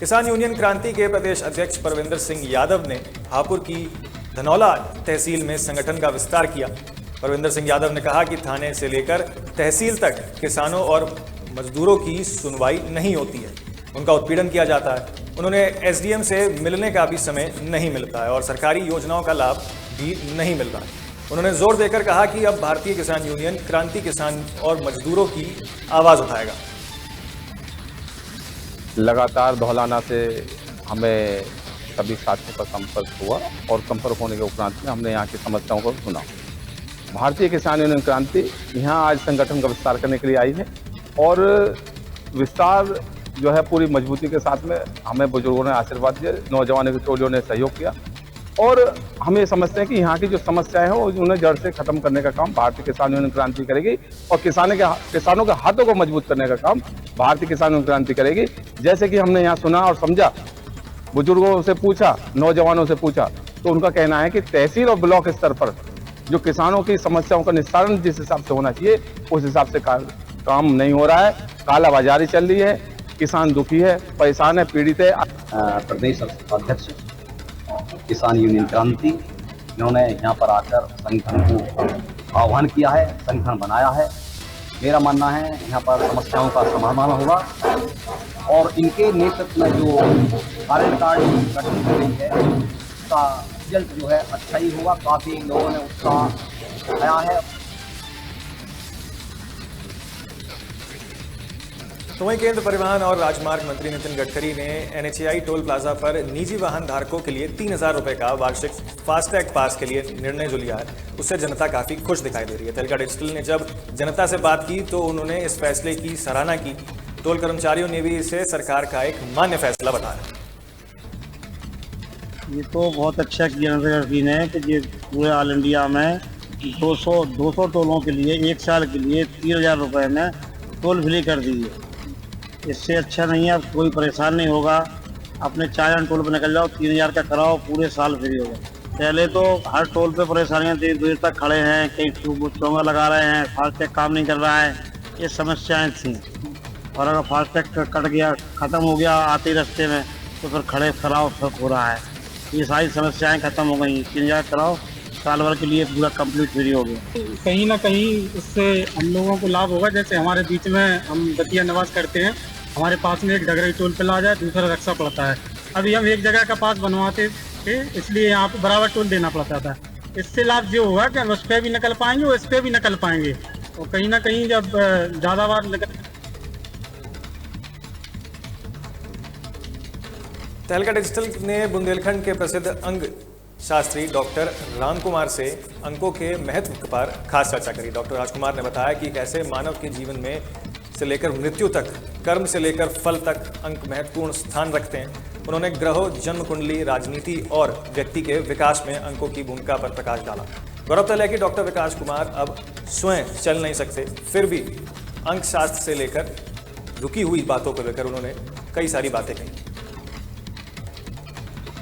किसान यूनियन क्रांति के प्रदेश अध्यक्ष परविंदर सिंह यादव ने हापुड़ की धनौला तहसील में संगठन का विस्तार किया। परविंदर सिंह यादव ने कहा कि थाने से लेकर तहसील तक किसानों और मजदूरों की सुनवाई नहीं होती है, उनका उत्पीड़न किया जाता है। उन्होंने एसडीएम से मिलने का भी समय नहीं मिलता है और सरकारी योजनाओं का लाभ भी नहीं मिल रहा है। उन्होंने जोर देकर कहा कि अब भारतीय किसान यूनियन क्रांति किसान और मजदूरों की आवाज उठाएगा। लगातार धौलाना से हमें सभी साथियों का संपर्क हुआ और संपर्क होने के उपरांत में हमने यहाँ की समस्याओं को सुना। भारतीय किसान यूनियन क्रांति यहाँ आज संगठन का विस्तार करने के लिए आई है और विस्तार जो है पूरी मजबूती के साथ में हमें बुजुर्गों ने आशीर्वाद दिया, नौजवानों की टोलियों ने सहयोग किया और हम ये समझते हैं कि यहाँ की जो समस्याएं हैं उन्हें जड़ से खत्म करने का काम भारतीय किसान यूनियन क्रांति करेगी और किसानों के हाथों को मजबूत करने का काम भारतीय किसान यूनियन क्रांति करेगी। जैसे कि हमने यहाँ सुना और समझा, बुजुर्गों से पूछा, नौजवानों से पूछा, तो उनका कहना है कि तहसील और ब्लॉक स्तर पर जो किसानों की समस्याओं का निस्तारण जिस हिसाब से होना चाहिए उस हिसाब से काम नहीं हो रहा है। कालाबाजारी चल रही है, किसान दुखी है, परेशान है, पीड़ित है। प्रदेश अध्यक्ष किसान यूनियन क्रांति इन्होंने यहाँ पर आकर संगठन को आह्वान किया है, संगठन बनाया है। मेरा मानना है यहाँ पर समस्याओं का समाधान होगा और इनके नेतृत्व में जो कार्यकारिणी गठन की गई है उसका रिजल्ट जो है अच्छा ही होगा। काफ़ी लोगों ने उत्साह आया है। तो वहीं केंद्र परिवहन और राजमार्ग मंत्री नितिन गडकरी ने एनएचएआई टोल प्लाजा पर निजी वाहन धारकों के लिए 3,000 रुपए का वार्षिक फास्टैग पास के लिए निर्णय जो लिया है उससे जनता काफी खुश दिखाई दे रही है। तहलका डिजिटल ने जब जनता से बात की तो उन्होंने इस फैसले की सराहना की। टोल कर्मचारियों ने भी इसे सरकार का एक मान्य फैसला बताया। ये तो बहुत अच्छा किया गडकरी ने कि पूरे ऑल इंडिया में 200 टोलों के लिए 1 साल के लिए 3,000 रुपये में टोल फ्री कर दी है। इससे अच्छा नहीं है, अब कोई परेशान नहीं होगा। अपने 4 टोल पर निकल जाओ, 3,000 का कराओ, पूरे साल फ्री होगा। पहले तो हर टोल पे परेशानियां देर तक खड़े हैं, कई चोंगा लगा रहे हैं, फास्टैग काम नहीं कर रहा है, ये समस्याएं थी। और अगर फास्टैग कट गया, ख़त्म हो गया आते रास्ते में, तो फिर खड़े खराब हो रहा है। ये सारी समस्याएं खत्म हो गई। 3,000 कराओ, साल भर के लिए पूरा कंप्लीट फ्री हो गया। कहीं ना कहीं इससे हम लोगों को लाभ होगा। जैसे हमारे बीच में हम दतिया निवास करते हैं, हमारे पास में एक डगरई टोल प्लाजा है, दूसरा रक्षा पड़ता है। अभी हम एक जगह का पास बनवाते थे, इसलिए यहाँ पे बराबर टोल देना पड़ता था। इससे लाभ ये होगा कि हम उस पर भी निकल पाएंगे और इस पर भी निकल पाएंगे। और कहीं ना कहीं जब ज़्यादा बार निकल। तहलका डिजिटल ने बुंदेलखंड के प्रसिद्ध अंग शास्त्री डॉक्टर रामकुमार से अंकों के महत्व पर खास चर्चा करी। डॉक्टर राजकुमार ने बताया कि कैसे मानव के जीवन में से लेकर मृत्यु तक, कर्म से लेकर फल तक अंक महत्वपूर्ण स्थान रखते हैं। उन्होंने ग्रहों, जन्म कुंडली, राजनीति और व्यक्ति के विकास में अंकों की भूमिका पर प्रकाश डाला। गौरतलब है कि डॉक्टर विकास कुमार अब स्वयं चल नहीं सकते, फिर भी अंक शास्त्र से लेकर रुकी हुई बातों को लेकर उन्होंने कई सारी बातें कही।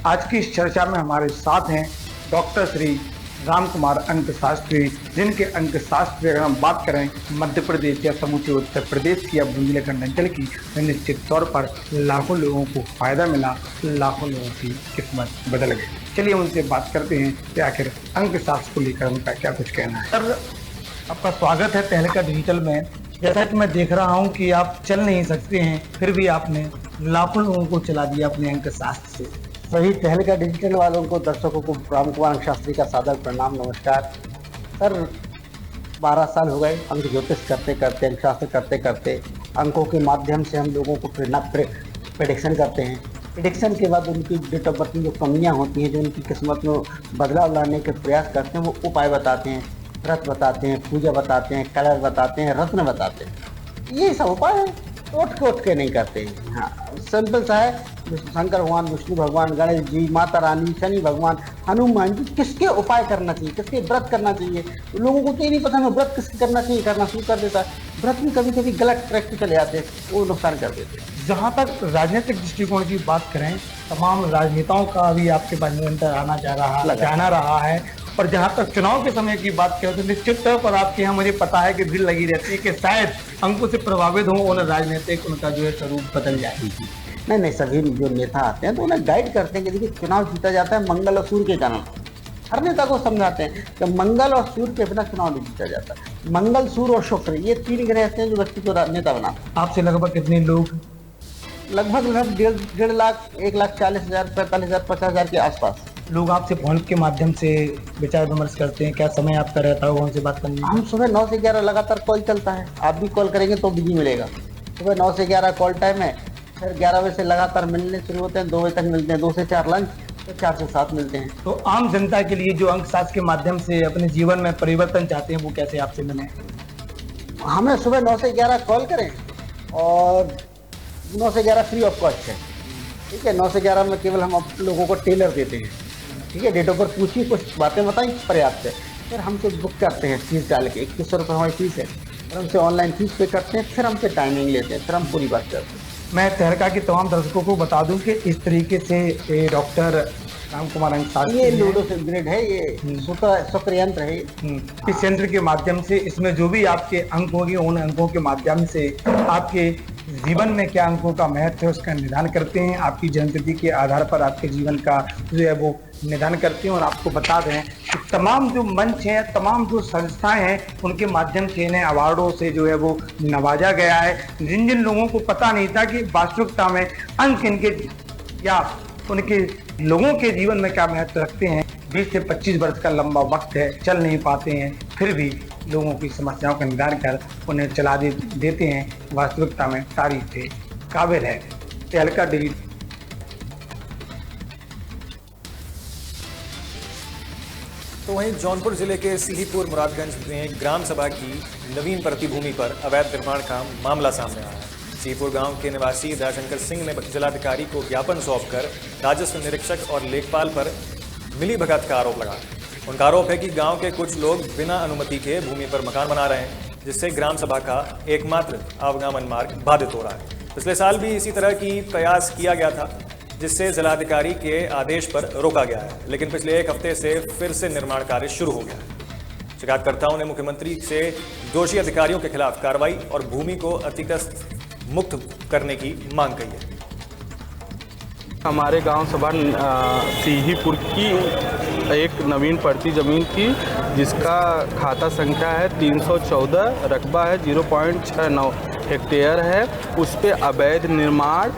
आज की इस चर्चा में हमारे साथ हैं डॉक्टर श्री रामकुमार अंक शास्त्री, जिनके अंक शास्त्र अगर हम बात करें मध्य प्रदेश या समूचे उत्तर प्रदेश की या बुंदेलखंड अंचल की, तो निश्चित तौर पर लाखों लोगों को फायदा मिला, लाखों लोगों की किस्मत बदल गई। चलिए उनसे बात करते हैं कि आखिर अंक शास्त्र को लेकर उनका क्या कुछ कहना है। सर, आपका स्वागत है तहलका डिजिटल में। जैसा कि मैं देख रहा हूँ कि आप चल नहीं सकते हैं, फिर भी आपने लाखों लोगों को चला दिया अपने अंक शास्त्र से। सभी तहलका डिजिटल वालों को, दर्शकों को रामकुमार अंक शास्त्री का सादर प्रणाम, नमस्कार। सर, 12 साल हो गए अंक ज्योतिष करते करते, अंक शास्त्र करते करते। अंकों के माध्यम से हम लोगों को प्रेडिक्शन करते हैं। प्रेडिक्शन के बाद उनकी डेट ऑफ बर्थ में जो कमियां होती हैं, जो उनकी किस्मत में बदलाव लाने के प्रयास करते हैं, वो उपाय बताते हैं, व्रत बताते हैं, पूजा बताते हैं, कलर बताते हैं, रत्न बताते हैं। ये सब उपाय है, उठ के नहीं करते हैं। हाँ, सिंपल सा है। शंकर भगवान, विष्णु भगवान, गणेश जी, माता रानी, शनि भगवान, हनुमान जी, किसके उपाय करना चाहिए, किसके व्रत करना चाहिए। लोगों को तो ये नहीं पता है व्रत किसके करना चाहिए, करना शुरू कर देता है। व्रत में कभी कभी गलत ट्रैक पे चले जाते हैं, वो नुकसान कर देते हैं। जहाँ तक राजनीतिक दृष्टिकोण की बात करें, तमाम राजनेताओं का भी आपके पास निरंतर जाना रहा है। और जहाँ तक चुनाव के समय की बात करें तो निश्चित तौर पर आपके यहाँ मुझे पता है कि भीड़ लगी रहती है कि शायद अंकों से प्रभावित हो और राजनीतिक उनका जो है स्वरूप बदल जाए। नहीं, सभी जो नेता आते हैं तो उन्हें गाइड करते हैं कि देखिए चुनाव जीता जाता है मंगल और सूर्य के कारण। हर नेता को समझाते हैं कि मंगल और सूर्य के बिना चुनाव नहीं जीता जाता। मंगल, सूर्य और शुक्र, ये 3 ग्रह ऐसे हैं जो व्यक्ति को नेता बनाते हैं। आपसे लगभग कितने लोग? लगभग 1.5 लाख, 1,40,000, 45,000, 50,000 के आसपास लोग आपसे फोन के माध्यम से विचार विमर्श करते हैं, क्या समय आपका रहता होगा उनसे बात करने में? हम सुबह 9 से 11 लगातार कॉल चलता है। आप भी कॉल करेंगे तो बिजी मिलेगा। सुबह 9 से 11 कॉल टाइम है, फिर 11 बजे से लगातार मिलने शुरू होते हैं, 2 बजे तक मिलते हैं, 2 से 4 लंच, तो 4 से 7 मिलते हैं। तो आम जनता के लिए जो अंकशास्त्र के माध्यम से अपने जीवन में परिवर्तन चाहते हैं वो कैसे आपसे मिले? हमें सुबह 9 से 11 कॉल करें और 9 से 11 फ्री ऑफ कॉस्ट है, ठीक है। 9 से 11 में केवल हम आप लोगों को टेलर देते हैं, ठीक है। डेट ऑफ बर्थ पूछिए, कुछ बातें बताई, पर्याप्त है। फिर हमसे बुक करते हैं फीस डाल के, 2100 रुपये हमारी फीस है। फिर हमसे ऑनलाइन फीस पे करते हैं, फिर हमसे टाइमिंग लेते हैं, फिर हम पूरी बात करते हैं। मैं तहलका के तमाम दर्शकों को बता दूं कि इस तरीके से डॉक्टर राम कुमार अंकशास्त्री ये लूडो से ग्रेड है, ये शुक्र यंत्र है। इस यंत्र के माध्यम से इसमें जो भी आपके अंक होंगे उन अंकों के माध्यम से आपके जीवन में क्या अंकों का महत्व है उसका निदान करते हैं। आपकी जन्मतिथि के आधार पर आपके जीवन का जो है वो निदान करते हैं। और आपको बता दें कि तमाम जो मंच हैं, तमाम जो संस्थाएं हैं, उनके माध्यम से इन्हें अवार्डों से जो है वो नवाजा गया है। जिन जिन लोगों को पता नहीं था कि वास्तविकता में अंक इनके या उनके लोगों के जीवन में क्या महत्व रखते हैं। 20 से 25 वर्ष का लंबा वक्त है, चल नहीं पाते हैं, फिर भी लोगों की समस्याओं का निदान कर उन्हें चला देते हैं। वास्तविकता में तारीफ के काबिल है। तहलका डेली। तो वहीं जौनपुर जिले के सीहीपुर मुरादगंज में ग्राम सभा की नवीन परती भूमि पर अवैध निर्माण का मामला सामने आया है। सीहीपुर गांव के निवासी दयाशंकर सिंह ने जिलाधिकारी को ज्ञापन सौंपकर राजस्व निरीक्षक और लेखपाल पर मिली भगत का आरोप लगाया। उनका आरोप है कि गांव के कुछ लोग बिना अनुमति के भूमि पर मकान बना रहे हैं, जिससे ग्राम सभा का एकमात्र आवागमन मार्ग बाधित हो रहा है। पिछले साल भी इसी तरह की प्रयास किया गया था, जिससे जिलाधिकारी के आदेश पर रोका गया है, लेकिन पिछले 1 हफ्ते से फिर से निर्माण कार्य शुरू हो गया है। शिकायतकर्ताओं ने मुख्यमंत्री से दोषी अधिकारियों के खिलाफ कार्रवाई और भूमि को अतिक्रमण मुक्त करने की मांग की है। हमारे गांव सभा सीहीपुर की एक नवीन पड़ती ज़मीन थी, जिसका खाता संख्या है 314, रकबा है 0.69 हेक्टेयर है। उस पे अवैध निर्माण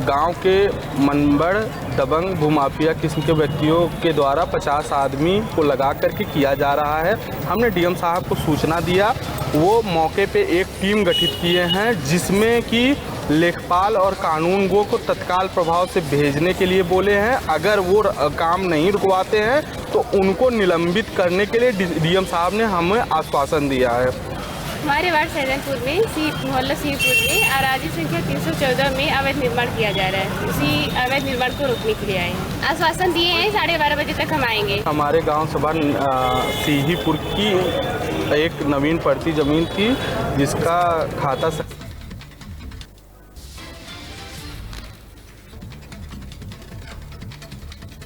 गांव के मनबड़ दबंग भूमाफिया किस्म के व्यक्तियों के द्वारा 50 आदमी को लगा करके किया जा रहा है। हमने डीएम साहब को सूचना दिया, वो मौके पे एक टीम गठित किए हैं, जिसमें कि लेखपाल और कानूनगो को तत्काल प्रभाव से भेजने के लिए बोले हैं। अगर वो काम नहीं रुकवाते हैं तो उनको निलंबित करने के लिए डीएम साहब ने हमें आश्वासन दिया है। हमारे वार्ड सैदनपुर में मोहल्ला सीहीपुर में अराजी संख्या 314 में अवैध निर्माण किया जा रहा है। उसी अवैध निर्माण को रोकने के लिए आए हैं। आश्वासन दिए हैं 12:30 बजे तक हम आएंगे। हमारे गांव सभा सीहीपुर की एक नवीन पड़ती ज़मीन थी, जिसका खाता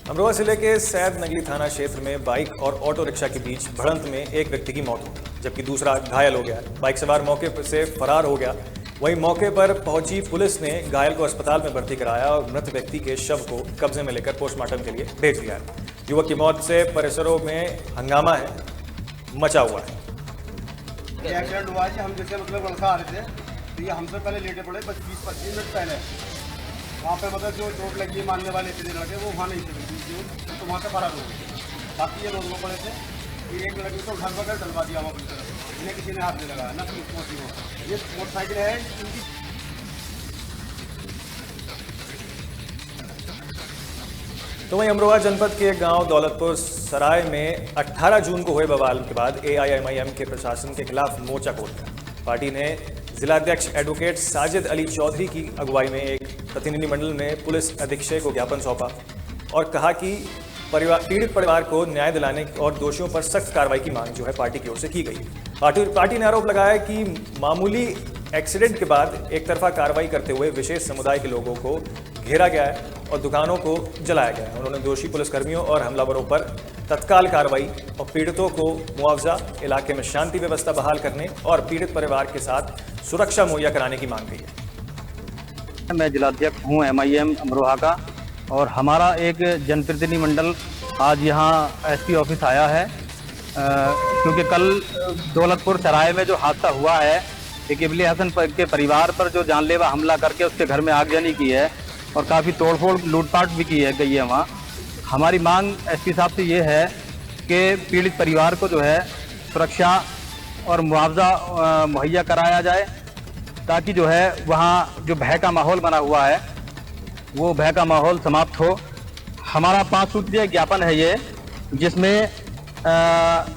अमरोहा जिले के सैद नगली थाना क्षेत्र में बाइक और ऑटो रिक्शा के बीच भिड़ंत में एक व्यक्ति की मौत हो गई, जबकि दूसरा घायल हो गया। बाइक सवार मौके से फरार हो गया। वहीं मौके पर पहुंची पुलिस ने घायल को अस्पताल में भर्ती कराया और मृत व्यक्ति के शव को कब्जे में लेकर पोस्टमार्टम के लिए भेज दिया है। युवक की मौत से परिसरों में हंगामा मचा हुआ है। एक्सीडेंट हुआ है, हम जैसे मतलब लड़का आ रहे थे तो ये हमसे पहले लेटे पड़े 20-25 मिनट पहले। वहाँ पे मतलब जो चोट लगी है मानने वाले इतने लड़के वो वहाँ नहीं थे, तो वहाँ से फरार हो गए। बाकी ये लोग पड़े थे, एक लड़के को घर पकड़ डलवा दिया वहाँ अपनी तरफ, इन्हें किसी ने हाथ नहीं लगाया ना पुलिस पहुँची हो। ये मोटरसाइकिल है इनकी। तो वहीं अमरोहा जनपद के गांव दौलतपुर सराय में 18 जून को हुए बवाल के बाद AIMIM के प्रशासन के खिलाफ मोर्चा खोल दिया। पार्टी ने जिलाध्यक्ष एडवोकेट साजिद अली चौधरी की अगुवाई में एक प्रतिनिधिमंडल ने पुलिस अधीक्षक को ज्ञापन सौंपा और कहा कि पीड़ित परिवार को न्याय दिलाने और दोषियों पर सख्त कार्रवाई की मांग जो है पार्टी की ओर से की गई। पार्टी ने आरोप लगाया कि मामूली एक्सीडेंट के बाद एक तरफा कार्रवाई करते हुए विशेष समुदाय के लोगों को घेरा गया है और दुकानों को जलाया गया है। उन्होंने दोषी पुलिसकर्मियों और हमलावरों पर तत्काल कार्रवाई और पीड़ितों को मुआवजा, इलाके में शांति व्यवस्था बहाल करने और पीड़ित परिवार के साथ सुरक्षा मुहैया कराने की मांग की है। मैं जिलाध्यक्ष हूँ MIM अमरोहा का। और हमारा एक जनप्रतिनिधि मंडल आज यहाँ SP ऑफिस आया है क्योंकि कल दौलतपुर सराय में जो हादसा हुआ है, एक इबली हसन के परिवार पर जो जानलेवा हमला करके उसके घर में आगजनी की है और काफ़ी तोड़फोड़ लूटपाट भी की है गई है वहाँ। हमारी मांग SP साहब से ये है कि पीड़ित परिवार को जो है सुरक्षा और मुआवजा मुहैया कराया जाए ताकि जो है वहाँ जो भय का माहौल बना हुआ है वो भय का माहौल समाप्त हो। हमारा 5 सूत्रीय ज्ञापन है ये, जिसमें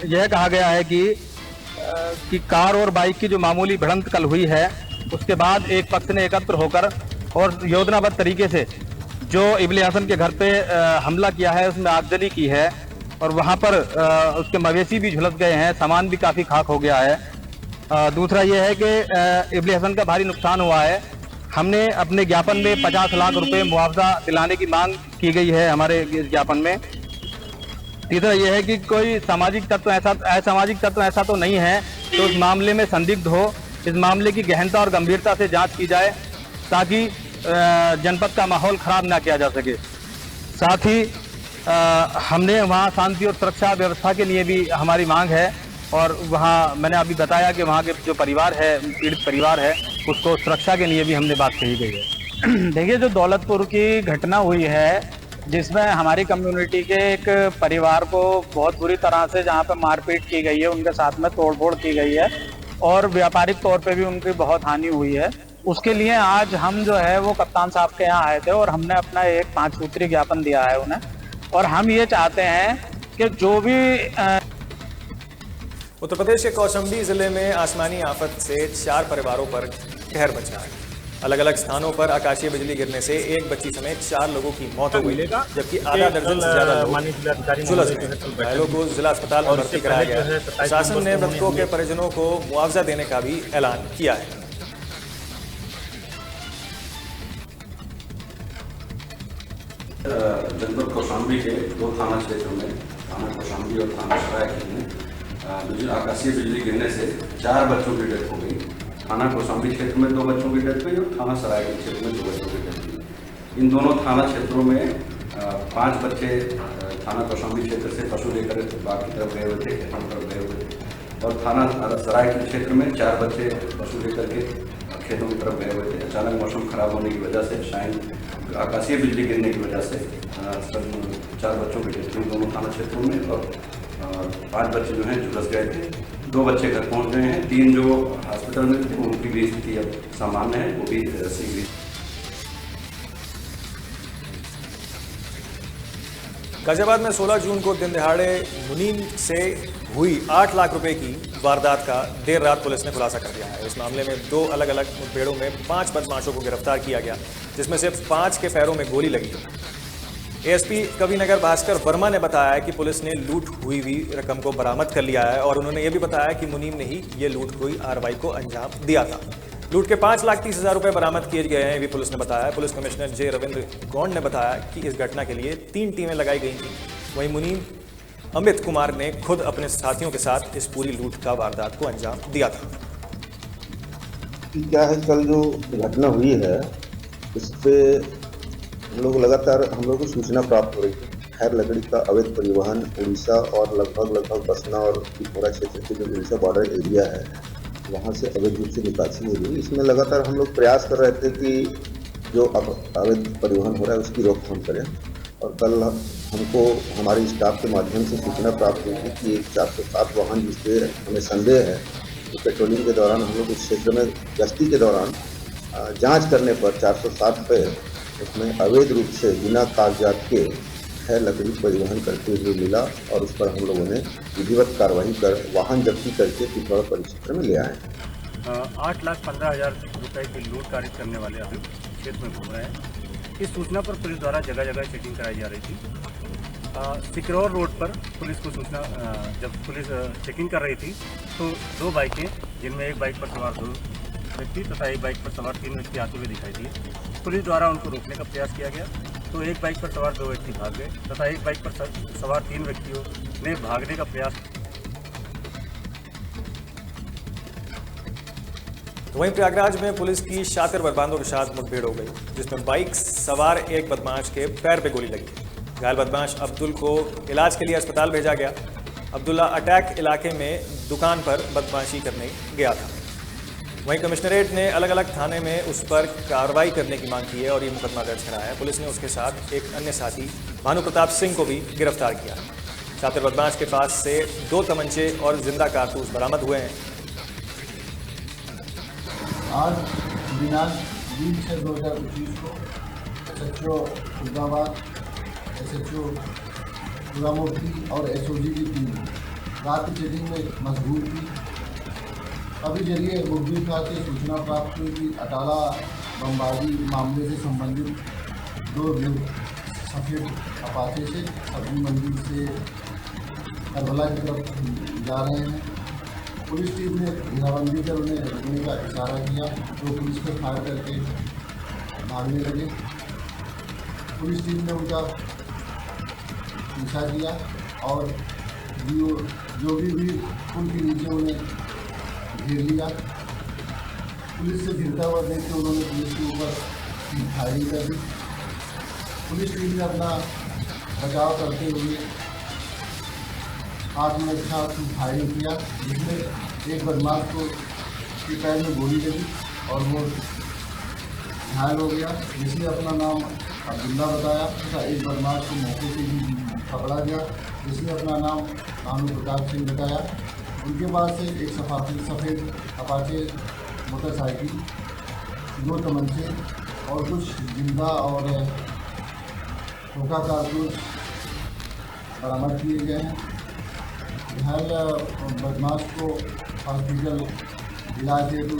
यह कहा गया है कि कार और बाइक की जो मामूली भिड़ंत कल हुई है उसके बाद एक पक्ष ने एकत्र होकर और योजनाबद्ध तरीके से जो इबली हसन के घर पे हमला किया है उसमें आगजनी की है और वहाँ पर उसके मवेशी भी झुलस गए हैं, सामान भी काफ़ी खाक हो गया है। दूसरा ये है कि इबली हसन का भारी नुकसान हुआ है। हमने अपने ज्ञापन में 50 लाख रुपए मुआवजा दिलाने की मांग की गई है हमारे ज्ञापन में। तीसरा यह है कि कोई सामाजिक तत्व असामाजिक तत्व ऐसा तो नहीं है तो उस मामले में संदिग्ध हो, इस मामले की गहनता और गंभीरता से जांच की जाए ताकि जनपद का माहौल खराब ना किया जा सके। साथ ही हमने वहाँ शांति और सुरक्षा व्यवस्था के लिए भी हमारी मांग है और वहाँ मैंने अभी बताया कि वहाँ के जो परिवार है, पीड़ित परिवार है, उसको सुरक्षा के लिए भी हमने बात कही गई है। देखिए, जो दौलतपुर की घटना हुई है जिसमें हमारी कम्युनिटी के एक परिवार को बहुत बुरी तरह से जहाँ पे मारपीट की गई है, उनके साथ में तोड़फोड़ की गई है और व्यापारिक तौर पे भी उनकी बहुत हानि हुई है, उसके लिए आज हम जो है वो कप्तान साहब के यहाँ आए थे और हमने अपना एक 5 सूत्री ज्ञापन दिया है उन्हें। और हम ये चाहते हैं कि जो भी उत्तर प्रदेश के कौशाम्बी जिले में आसमानी आफत से 4 परिवारों पर कहर मचा है। अलग अलग स्थानों पर आकाशीय बिजली गिरने से एक बच्ची समेत 4 लोगों की मौत हो गई, जबकि आधा दर्जन से ज्यादा लोग झुलस गए। घायलों को जिला अस्पताल में भर्ती कराया गया है। प्रशासन ने मृतकों के परिजनों को मुआवजा देने का भी ऐलान किया है। जनपद कौशाम्बी के 2 थाना क्षेत्रों में, थाना कौशाम्बी और थाना सरायकेला में आकाशीय बिजली गिरने से 4 बच्चों की डेथ हो गई। थाना कौशाम्बी क्षेत्र में 2 बच्चों की डेथ हुई और थाना सरायकेला क्षेत्र में 2 बच्चों की डेथ हुई। इन दोनों थाना क्षेत्रों में 5 बच्चे थाना कौशाम्बी क्षेत्र से पशु लेकर बाग की तरफ गए हुए थे, खेतों की तरफ गए हुए थे और थाना सरायकेला क्षेत्र में 4 बच्चे पशु लेकर के खेतों की तरफ गए हुए थे। अचानक मौसम खराब होने की वजह से, शायद आकाशीय बिजली गिरने की वजह से 4 बच्चों की डेथ हुई दोनों थाना क्षेत्रों में और 5 बच्चे जो हैं झुलस गए थे। 2 बच्चे घर पहुंच गए हैं, 3 जो हॉस्पिटल में थे उनकी भी स्थिति अब सामान्य है, वो भी शीघ्र। गाजियाबाद में 16 जून को दिन दहाड़े मुनीम से हुई 8 लाख रुपए की वारदात का देर रात पुलिस ने खुलासा कर दिया है। इस मामले में 2 अलग अलग मुठभेड़ों में 5 बदमाशों को गिरफ्तार किया गया, जिसमें से 5 के पैरों में गोली लगी। ASP कविनगर भास्कर वर्मा ने बताया कि पुलिस ने लूट हुई रकम को बरामद कर लिया है और उन्होंने ये भी बताया कि मुनीम ने ही ये लूट हुई कार्रवाई को अंजाम दिया था। लूट के 5,30,000 रुपए बरामद किए गए हैं, भी पुलिस ने बताया। पुलिस कमिश्नर जे रविंद्र गौंड ने बताया कि इस घटना के लिए 3 टीमें लगाई गई थी। वहीं मुनीम अमित कुमार ने खुद अपने साथियों के साथ इस पूरी लूट का वारदात को अंजाम दिया था। क्या है, कल जो घटना हुई है इस पे हम लोग को सूचना प्राप्त हो रही है। खैर लकड़ी का अवैध परिवहन उड़ीसा और लगभग बसना और त्रिपुरा क्षेत्र के जो उड़ीसा बॉर्डर एरिया है वहाँ से अवैध रूप से निकासी हो रही। इसमें लगातार हम लोग प्रयास कर रहे थे कि जो अवैध परिवहन हो रहा है उसकी रोकथाम करें। और कल हमको हमारे स्टाफ के माध्यम से सूचना प्राप्त हुई थी कि एक 407 वाहन जिसपे हमें संदेह है कि पेट्रोलिंग के दौरान हम लोग उस क्षेत्र में गश्ती के दौरान जांच करने पर 407 पे उसमें अवैध रूप से बिना कागजात के है लकड़ी परिवहन करते हुए मिला और उस पर हम लोगों ने विधिवत कार्रवाई कर वाहन जब्ती करके पिथौरा परिक्षेत्र में ले आए। 8,15,000 रुपए की लूट कार्य करने वाले अभी क्षेत्र में घूम रहे हैं। इस सूचना पर पुलिस द्वारा जगह जगह चेकिंग कराई जा रही थी। सिकरौर रोड पर पुलिस को सूचना, जब पुलिस चेकिंग कर रही थी तो 2 बाइकें, जिनमें एक बाइक पर सवार 2 व्यक्ति तथा एक बाइक पर सवार 3 व्यक्ति आते हुए दिखाई दिए। पुलिस द्वारा उनको रोकने का प्रयास किया गया तो एक बाइक पर सवार 2 व्यक्ति भाग गए तथा एक बाइक पर सवार 3 व्यक्तियों ने भागने का प्रयास। तो वहीं प्रयागराज में पुलिस की शातिर बदमाशों के साथ मुठभेड़ हो गई, जिसमें बाइक सवार एक बदमाश के पैर पे गोली लगी। घायल बदमाश अब्दुल को इलाज के लिए अस्पताल भेजा गया। अब्दुल्ला अटैक इलाके में दुकान पर बदमाशी करने गया था। वहीं कमिश्नरेट ने अलग अलग थाने में उस पर कार्रवाई करने की मांग की है और ये मुकदमा दर्ज कराया है। पुलिस ने उसके साथ एक अन्य साथी भानु प्रताप सिंह को भी गिरफ्तार किया। शातिर बदमाश के पास से 2 तमंचे और जिंदा कारतूस बरामद हुए हैं। आज दिनांक 20/6/2021 को SHO फरीदाबाद, SHO पूरामूर्ति और SOG की टीम रात की चेकिंग में मशगूल थी। अभी जरिए मुखबिर खां से सूचना प्राप्त हुई कि अटाला बमबारी मामले से संबंधित 2 लोग सफ़ेद अपाचे से सब्जी मंडी से करबला की तरफ जा रहे हैं। पुलिस टीम ने घेराबंदी कर उन्हें रोकने का इशारा किया तो पुलिस पर फायर करके भागने लगे। पुलिस टीम ने उनका पीछा किया और जो भी पुल के नीचे उन्हें घेर लिया। पुलिस से घिरता हुआ देख के उन्होंने पुलिस के ऊपर फायरिंग कर दी। पुलिस टीम ने अपना बचाव करते हुए आत्मरक्षा की फायरिंग किया, जिसमें एक बदमाश को के पैर में गोली लगी और वो घायल हो गया, जिसने अपना नाम अब्दुल्ला बताया तथा एक बदमाश को मौके से भी पकड़ा गया, जिसने अपना नाम भानु प्रताप सिंह बताया। उनके पास से एक सफ़ेद अपाचे मोटरसाइकिल, 2 तमंचे और कुछ जिंदा और ठोका कारतूस बरामद किए गए हैं। घायल बदमाश को हॉस्पिटल इलाज हेतु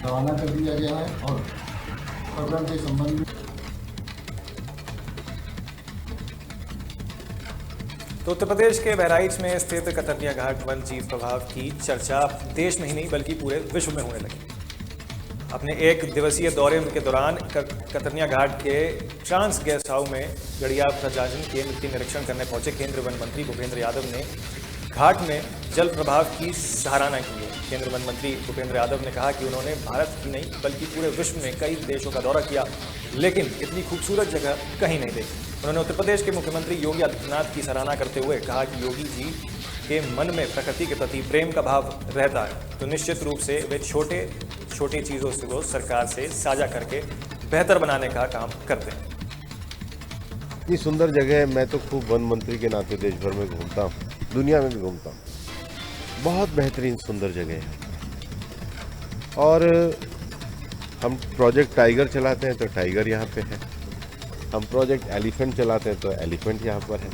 रवाना कर दिया गया है और प्रकरण के संबंध में तो उत्तर प्रदेश के बहराइच में स्थित कतरनिया घाट वन जीव प्रभाव की चर्चा देश में ही नहीं बल्कि पूरे विश्व में होने लगी। अपने 1 दिवसीय दौरे के दौरान कतरनिया घाट के ट्रांस गेस्ट हाउस में गड़िया प्रजाजन केंद्र की निरीक्षण करने पहुंचे केंद्रीय वन मंत्री भूपेंद्र यादव ने घाट में जल प्रभाव की सराहना की है। केंद्रीय वन मंत्री भूपेंद्र यादव ने कहा कि उन्होंने भारत की नहीं बल्कि पूरे विश्व में कई देशों का दौरा किया, लेकिन इतनी खूबसूरत जगह कहीं नहीं देखी। उन्होंने उत्तर प्रदेश के मुख्यमंत्री योगी आदित्यनाथ की सराहना करते हुए कहा कि योगी जी के मन में प्रकृति के प्रति प्रेम का भाव रहता है, तो निश्चित रूप से वे छोटी चीज़ों से वो सरकार से साझा करके बेहतर बनाने का काम करते हैं। इतनी सुंदर जगह है। मैं तो खूब वन मंत्री के नाते देश भर में घूमता हूँ, दुनिया में भी घूमता हूँ। बहुत बेहतरीन सुंदर जगह है। और हम प्रोजेक्ट टाइगर चलाते हैं तो टाइगर यहाँ पे है, हम प्रोजेक्ट एलिफेंट चलाते हैं तो एलिफेंट यहाँ पर है,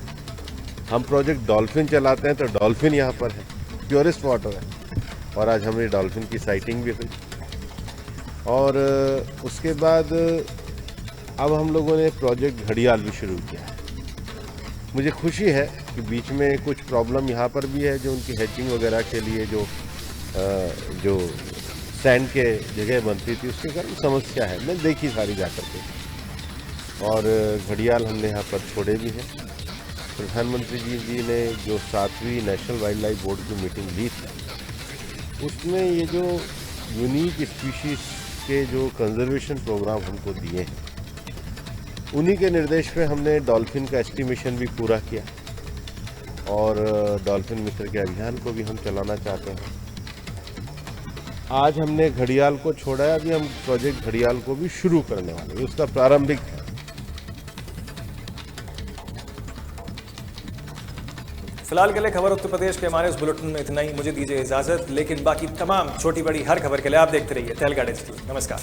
हम प्रोजेक्ट डॉल्फिन चलाते हैं तो डॉल्फिन यहाँ पर है, प्योरेस्ट वाटर है। और आज हमें डॉल्फिन की साइटिंग भी हुई। और उसके बाद अब हम लोगों ने प्रोजेक्ट घड़ियाल भी शुरू किया है। मुझे खुशी है कि बीच में कुछ प्रॉब्लम यहाँ पर भी है, जो उनकी हैचिंग वगैरह के लिए जो सैंड के जगह बनती थी उसके कारण समस्या है, मैं देखी सारी जा कर के। और घड़ियाल हमने यहाँ पर छोड़े भी हैं। प्रधानमंत्री जी ने जो 7वीं नेशनल वाइल्ड लाइफ बोर्ड की मीटिंग ली थी, उसमें ये जो यूनिक स्पीशीज़ के जो कंजर्वेशन प्रोग्राम हमको दिए हैं, उन्हीं के निर्देश पे हमने डॉल्फिन का एस्टिमेशन भी पूरा किया और डॉल्फिन मित्र के अभियान को भी हम चलाना चाहते हैं। आज हमने घड़ियाल को छोड़ा है, अभी हम प्रोजेक्ट घड़ियाल को भी शुरू करने वाले हैं, उसका प्रारंभिक है। फिलहाल के लिए खबर उत्तर प्रदेश के हमारे इस बुलेटिन में इतना ही। मुझे दीजिए इजाजत, लेकिन बाकी तमाम छोटी बड़ी हर खबर के लिए आप देखते रहिए तहलका डिजिटल। नमस्कार।